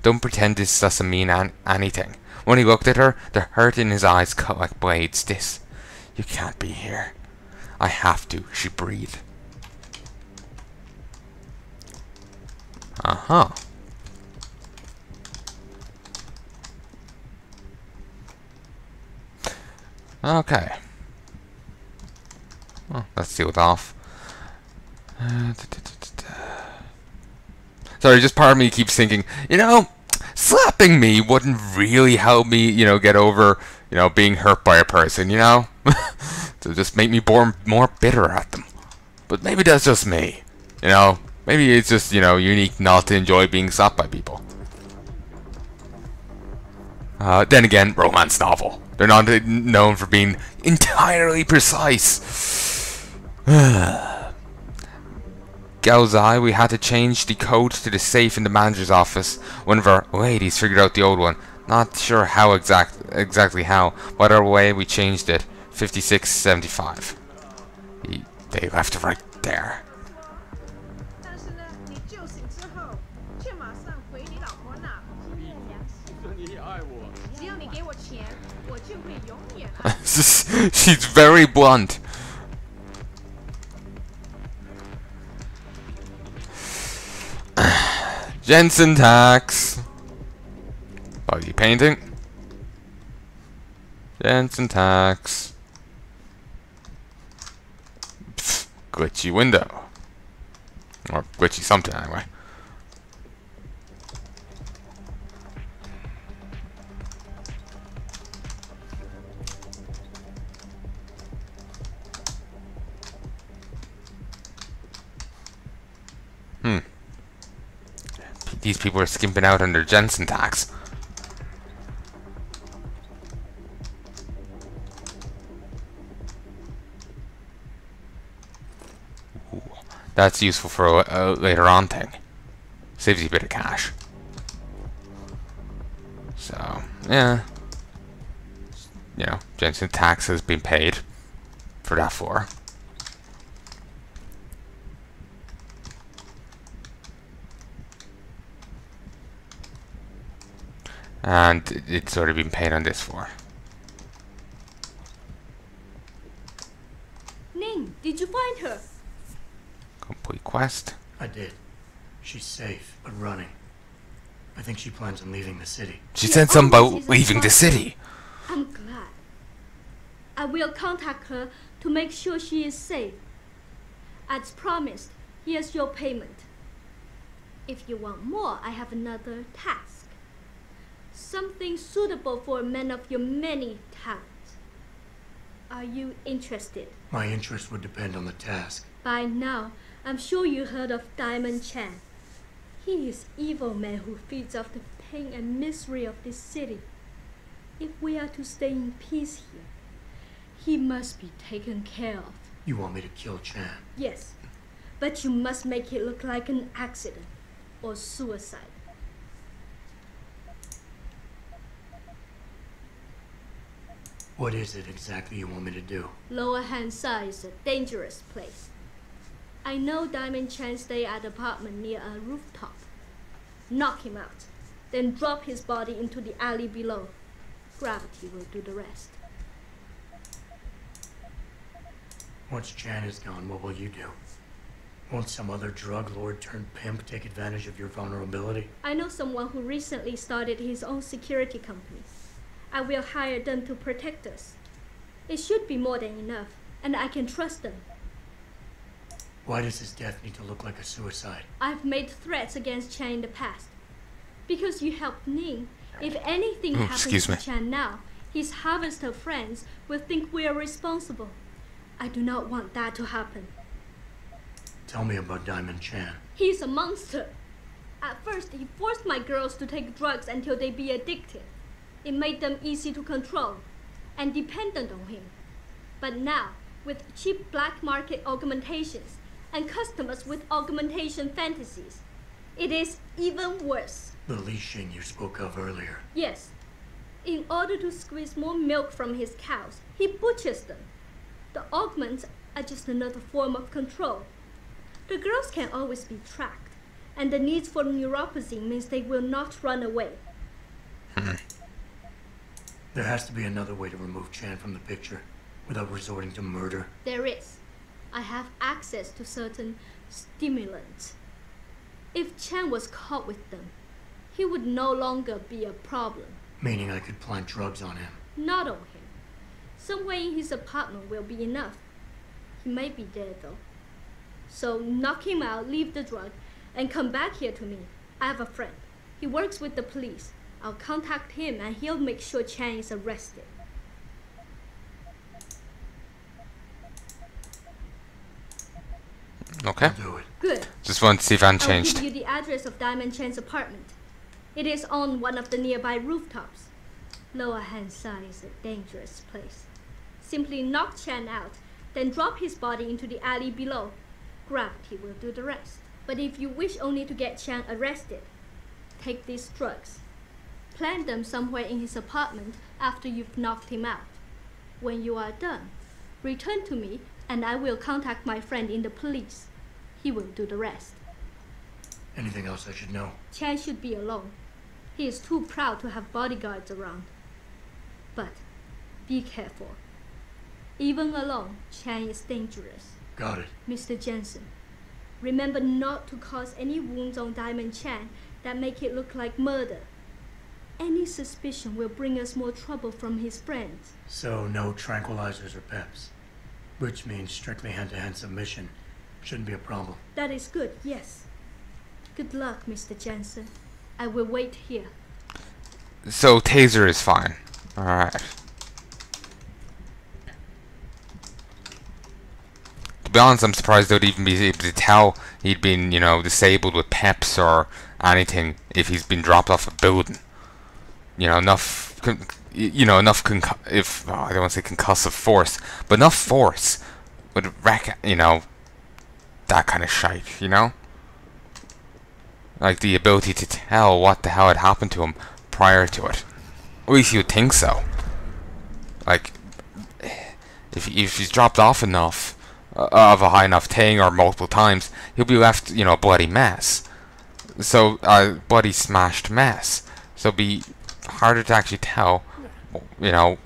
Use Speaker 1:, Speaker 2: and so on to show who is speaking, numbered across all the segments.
Speaker 1: Don't pretend this doesn't mean anything. When he looked at her, the hurt in his eyes cut like blades. This... You can't be here. I have to, she breathed. Uh-huh. Okay. Well, let's seal it off. Sorry, just part of me keeps thinking, you know, slapping me wouldn't really help me, you know, get over, you know, being hurt by a person, you know? To just make me more bitter at them. But maybe that's just me, you know? Maybe it's just, you know, unique not to enjoy being slapped by people. Then again, romance novel. They're not known for being entirely precise. Gaozai, we had to change the code to the safe in the manager's office. One of our ladies figured out the old one. Not sure how exactly how, but either way we changed it. 5675. They left it right there. She's very blunt. Jensen tax. Buggy painting. Jensen tax. Pfft, glitchy window. Or glitchy something anyway. These people are skimping out on their Jensen tax. Ooh, that's useful for a later on thing. Saves you a bit of cash. So, yeah. You know, Jensen tax has been paid for that floor. And it's already been paid on this floor.
Speaker 2: Ning, did you find her?
Speaker 1: Complete quest.
Speaker 3: I did. She's safe, but running. I think she plans on leaving the city.
Speaker 1: She said something about leaving the city.
Speaker 2: I'm glad. I will contact her to make sure she is safe. As promised, here's your payment. If you want more, I have another task. Something suitable for a man of your many talents. Are you interested?
Speaker 3: My interest would depend on the task.
Speaker 2: By now, I'm sure you heard of Diamond Chan. He is an evil man who feeds off the pain and misery of this city. If we are to stay in peace here, he must be taken care of.
Speaker 3: You want me to kill Chan?
Speaker 2: Yes, but you must make it look like an accident or suicide.
Speaker 3: What is it exactly you want me to do?
Speaker 2: Lower Hansai is a dangerous place. I know Diamond Chan stay at an apartment near a rooftop. Knock him out, then drop his body into the alley below. Gravity will do the rest.
Speaker 3: Once Chan is gone, what will you do? Won't some other drug lord turned pimp take advantage of your vulnerability?
Speaker 2: I know someone who recently started his own security company. I will hire them to protect us. It should be more than enough, and I can trust them.
Speaker 3: Why does his death need to look like a suicide?
Speaker 2: I've made threats against Chan in the past. Because you helped Ning, if anything happens to Chan now, his harvester friends will think we are responsible. I do not want that to happen.
Speaker 3: Tell me about Diamond Chan.
Speaker 2: He's a monster. At first, he forced my girls to take drugs until they be addicted. It made them easy to control and dependent on him. But now, with cheap black market augmentations and customers with augmentation fantasies, it is even worse.
Speaker 3: The Li Xing you spoke of earlier.
Speaker 2: Yes. In order to squeeze more milk from his cows, he butchers them. The augments are just another form of control. The girls can always be tracked, And the need for neuropathy means they will not run away.
Speaker 3: There has to be another way to remove Chan from the picture without resorting to murder.
Speaker 2: There is. I have access to certain stimulants. If Chan was caught with them, he would no longer be a problem.
Speaker 3: Meaning I could plant drugs on him.
Speaker 2: Not on him. Somewhere in his apartment will be enough. He may be dead though. So knock him out, leave the drug, and come back here to me. I have a friend. He works with the police. I'll contact him and he'll make sure Chan is arrested.
Speaker 1: Okay.
Speaker 3: I'll do it.
Speaker 2: Good.
Speaker 1: Just wanted to see if I
Speaker 2: I'll
Speaker 1: changed.
Speaker 2: give you the address of Diamond Chan's apartment. It is on one of the nearby rooftops. Lower Hansai is a dangerous place. Simply knock Chan out, then drop his body into the alley below. Gravity will do the rest. But if you wish only to get Chan arrested, take these drugs. Plant them somewhere in his apartment after you've knocked him out. When you are done, return to me and I will contact my friend in the police. He will do the rest.
Speaker 3: Anything else I should know?
Speaker 2: Chan should be alone. He is too proud to have bodyguards around. But be careful. Even alone, Chan is dangerous.
Speaker 3: Got it.
Speaker 2: Mr. Jensen, remember not to cause any wounds on Diamond Chan that make it look like murder. Any suspicion will bring us more trouble from his friends.
Speaker 3: So no tranquilizers or peps. Which means strictly hand-to-hand submission. Shouldn't be a problem.
Speaker 2: That is good, yes. Good luck, Mr. Jensen. I will wait here.
Speaker 1: So taser is fine. Alright. To be honest, I'm surprised they would even be able to tell he'd been, you know, disabled with peps or anything if he's been dropped off a building. You know, enough, I don't want to say concussive force, but enough force would wreck, you know, that kind of shite, you know? Like the ability to tell what the hell had happened to him prior to it. At least you would think so. Like, if he's dropped off enough, of a high enough thing or multiple times, he'll be left, you know, a bloody mess. So, bloody smashed mess. So it'd be harder to actually tell, you know,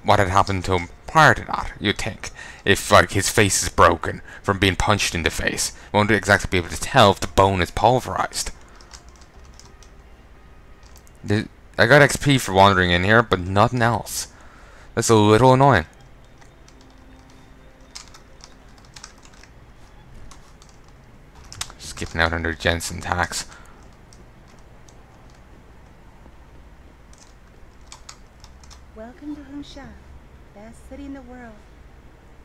Speaker 1: what had happened to him prior to that, you'd think. If, like, his face is broken from being punched in the face, you won't exactly be able to tell if the bone is pulverized. I got XP for wandering in here, but nothing else. That's a little annoying. Skipping out under Jensen tax.
Speaker 4: Welcome to Honsha, best city in the world.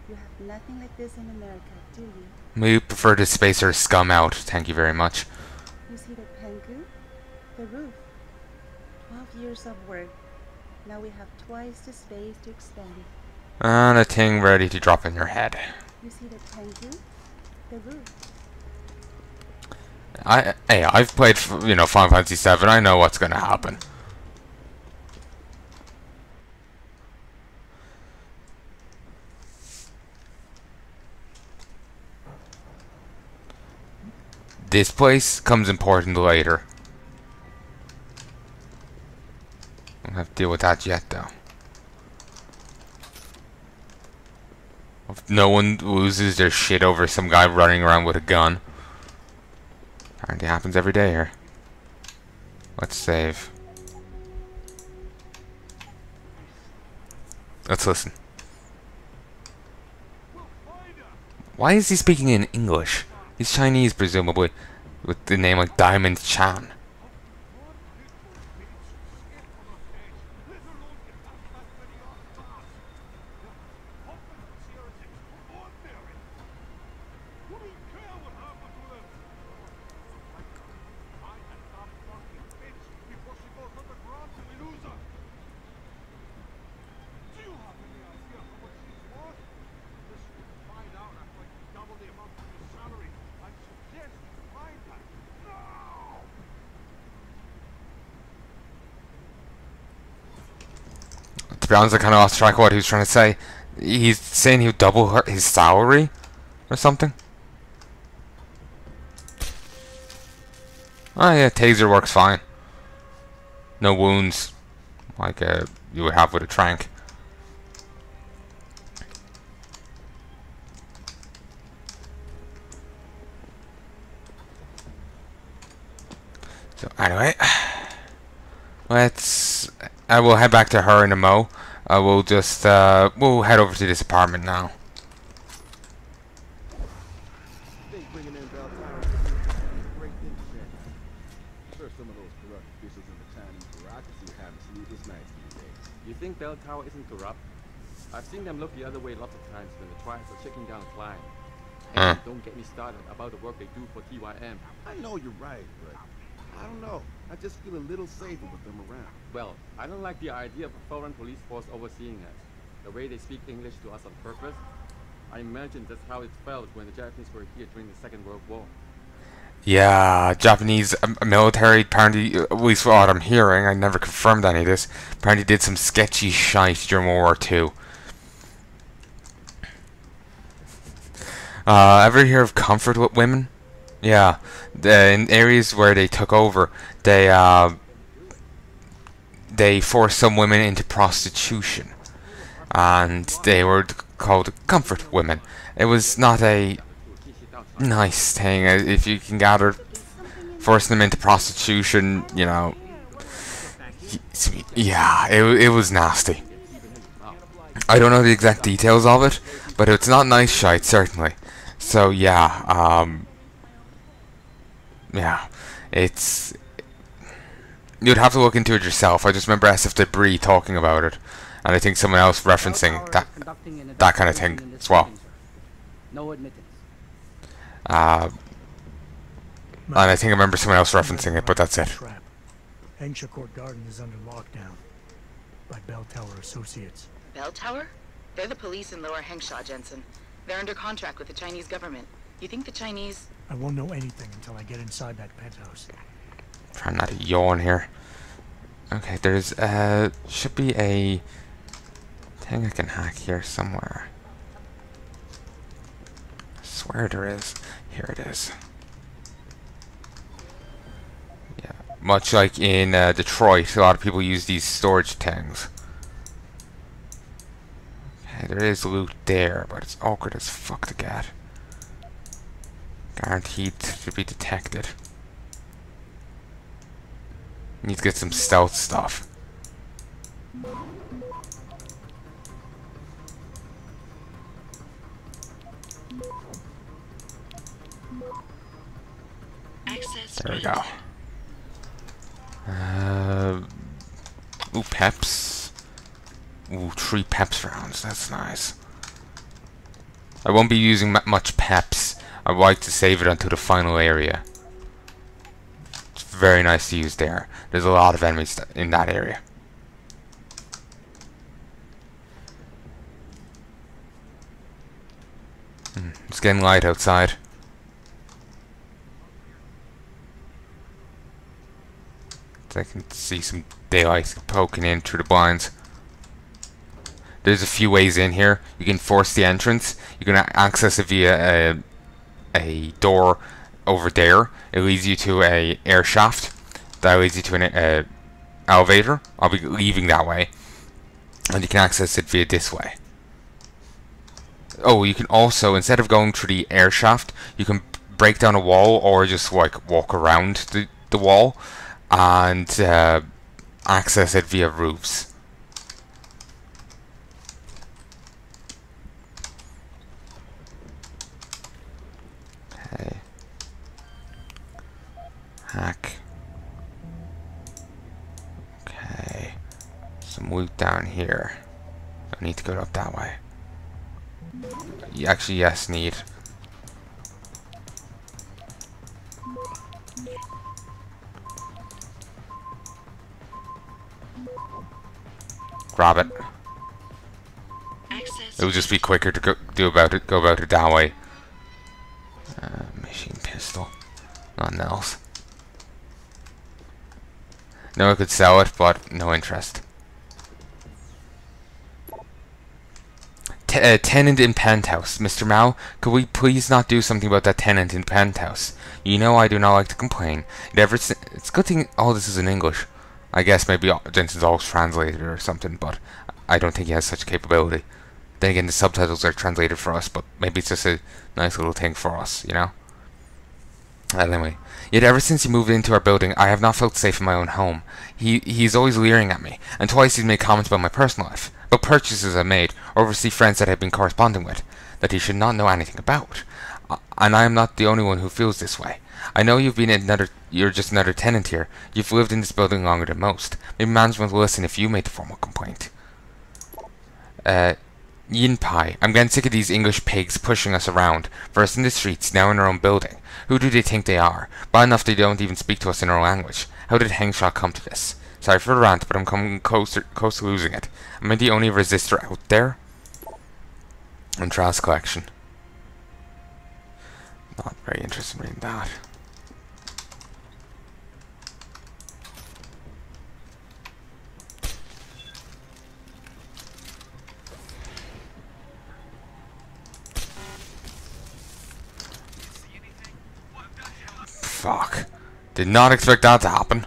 Speaker 4: You have nothing like this in America, do you?
Speaker 1: We prefer to space our scum out, thank you very much.
Speaker 4: You see the pengu? The roof. 12 years of work. Now we have twice the space to expand.
Speaker 1: And a thing ready to drop in your head.
Speaker 4: You see the pengu? The roof.
Speaker 1: Hey, I've played, you know, Final Fantasy VII. I know what's gonna happen. This place comes important later. I don't have to deal with that yet, though. If no one loses their shit over some guy running around with a gun. Apparently happens every day here. Let's save. Let's listen. Why is he speaking in English? He's Chinese, presumably, with the name like Diamond Chan. To be honest, I kind of lost track of what he was trying to say. He's saying he'll double his salary or something. Oh yeah, taser works fine. No wounds, like you would have with a trank. So anyway, I will head back to her in a mo. We'll just we'll head over to this apartment now.
Speaker 5: Think bringing in Belltower is a great thing for Jen. Sure, some of those corrupt officials in the Chinese bureaucracy have sleepless nights these days.
Speaker 6: You think Belltower isn't corrupt? I've seen them look the other way lots of times when the trials are shaking down a client. And don't get me started about the work they do for TYM.
Speaker 5: I know you're right, but I don't know. I just feel a little safer with them around.
Speaker 6: Well, I don't like the idea of a foreign police force overseeing us. The way they speak English to us on purpose. I imagine that's how it felt when the Japanese were here during the Second World War.
Speaker 1: Yeah, Japanese military apparently, at least what I'm hearing, I never confirmed any of this, apparently did some sketchy shite during World War II. Ever hear of comfort with women? Yeah, in areas where they took over, they forced some women into prostitution, and they were called comfort women. It was not a nice thing, if you can gather. Forcing them into prostitution, you know. Yeah, it was nasty. I don't know the exact details of it, but it's not nice shite, certainly. So yeah, yeah, it's. You'd have to look into it yourself. I just remember SF Debris talking about it, and I think someone else referencing that kind of thing as well.
Speaker 7: No admittance.
Speaker 1: And I think I remember someone else referencing it, but that's it.
Speaker 3: Hengsha Court Garden is under lockdown by Belltower Associates.
Speaker 8: Belltower? They're the police in Lower Hengsha, Jensen. They're under contract with the Chinese government. You think the Chinese...
Speaker 3: I won't know anything until I get inside that penthouse.
Speaker 1: Trying not to yawn here. Okay, there's should be a thing I can hack here somewhere. I swear there is. Here it is. Yeah, much like in Detroit, a lot of people use these storage things. Okay, there is loot there, but it's awkward as fuck to get. Guaranteed to be detected. Need to get some stealth stuff. There we go. Ooh, peps. Ooh, 3 peps rounds. That's nice. I won't be using much peps. I'd like to save it until the final area. It's very nice to use there. There's a lot of enemies in that area. It's getting light outside. I can see some daylight poking in through the blinds. There's a few ways in here. You can force the entrance. You can access it via a door over there. It leads you to a air shaft. That leads you to an elevator. I'll be leaving that way. And you can access it via this way. Oh, you can also, instead of going through the air shaft, you can break down a wall or just like walk around the wall and access it via roofs. Okay. Hack. Okay. Some loot down here. I need to go up that way. Actually, yes, need. Grab it. It will just be quicker to go about it that way. Machine pistol. Nothing else. No, I could sell it, but no interest. tenant in penthouse. Mr. Mao, could we please not do something about that tenant in penthouse? You know I do not like to complain. It's a good thing all this is in English. I guess maybe Jensen's always translated or something, but I don't think he has such capability. Then again, the subtitles are translated for us, but maybe it's just a nice little thing for us, you know? Anyway, yet ever since he moved into our building, I have not felt safe in my own home. He's always leering at me, and twice he's made comments about my personal life, about purchases I made, or overseas friends that I've been corresponding with, that he should not know anything about. And I am not the only one who feels this way. I know you're just another tenant here. You've lived in this building longer than most. Maybe management will listen if you made the formal complaint. Yin Pai, I'm getting sick of these English pigs pushing us around, first in the streets, now in our own building. Who do they think they are? Bad enough they don't even speak to us in our language. How did Hengsha come to this? Sorry for the rant, but I'm coming close to losing it. Am I the only resistor out there? And Trash Collection. Not very interested in reading that. Fuck. Did not expect that to happen.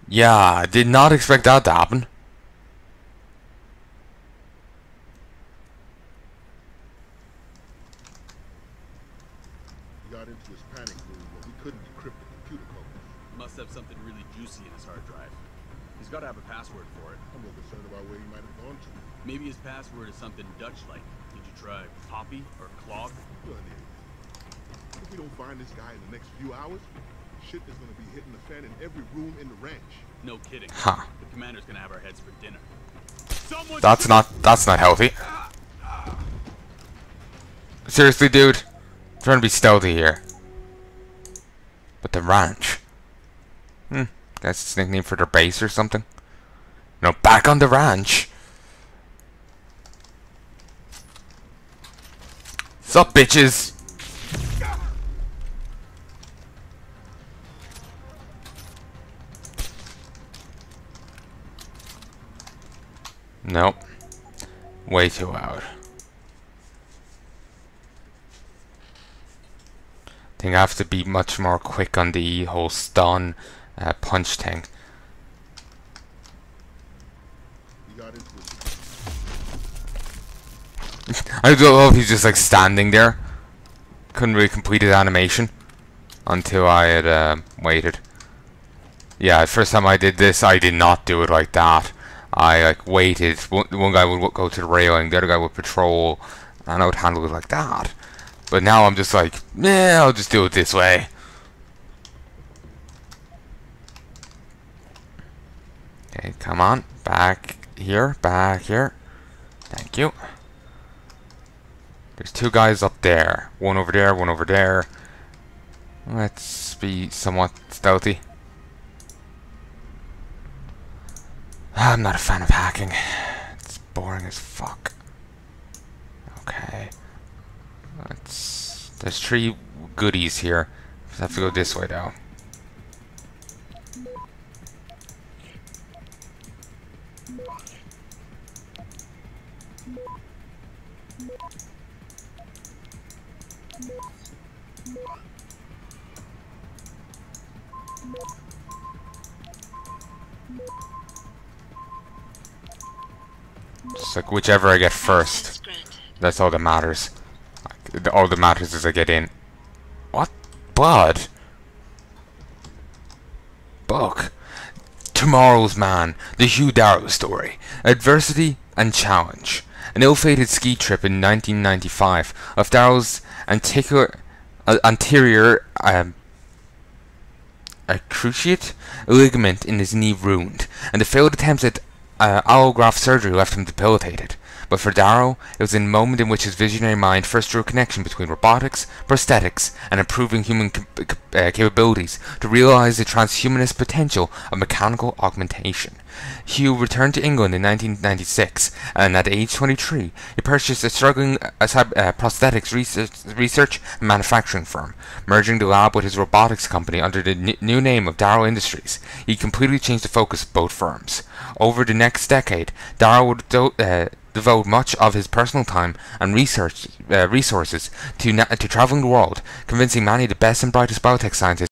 Speaker 1: Yeah, did not expect that to happen.
Speaker 5: We got into his panic room where we couldn't decrypt the computer codes.
Speaker 9: Must have something really juicy in his hard drive. He's got to have a password for it.
Speaker 5: I'm more concerned about where he might have gone to.
Speaker 9: Maybe his password is something Dutch-like. Did you try Poppy or Clog?
Speaker 5: You're an idiot. If we don't find this guy in the next few hours, shit is gonna be hitting the fan in every room in the ranch.
Speaker 9: No kidding.
Speaker 1: Huh.
Speaker 9: The commander's gonna have our heads for dinner.
Speaker 1: That's not healthy. Seriously, dude? I'm trying to be stealthy here. But the ranch. Guess it's a nickname for their base or something. No, back on the ranch. Sup, bitches? Nope. Way too loud. Think I have to be much more quick on the whole stun punch thing. I don't know if he's just like standing there. Couldn't really complete his animation until I had waited. Yeah, the first time I did this, I did not do it like that. I like waited. One guy would go to the railing, the other guy would patrol, and I would handle it like that. But now I'm just like, yeah, I'll just do it this way. Okay, come on, back here, back here. Thank you. There's two guys up there. One over there, one over there. Let's be somewhat stealthy. I'm not a fan of hacking. It's boring as fuck. Okay. There's 3 goodies here. Just have to go this way though. Just like whichever I get first. That's all that matters. All that matters is I get in. What? Blood? Book. Tomorrow's Man. The Hugh Darrow story. Adversity and challenge. An ill-fated ski trip in 1995 of Darrow's anterior cruciate ligament in his knee ruined, and the failed attempts at allograft surgery left him debilitated. But for Darrow, it was in a moment in which his visionary mind first drew a connection between robotics, prosthetics, and improving human capabilities to realize the transhumanist potential of mechanical augmentation. Hugh returned to England in 1996, and at age 23, he purchased a struggling prosthetics research and manufacturing firm. Merging the lab with his robotics company under the new name of Darrow Industries, he completely changed the focus of both firms. Over the next decade, Darrow would devote much of his personal time and resources to traveling the world, convincing many of the best and brightest biotech scientists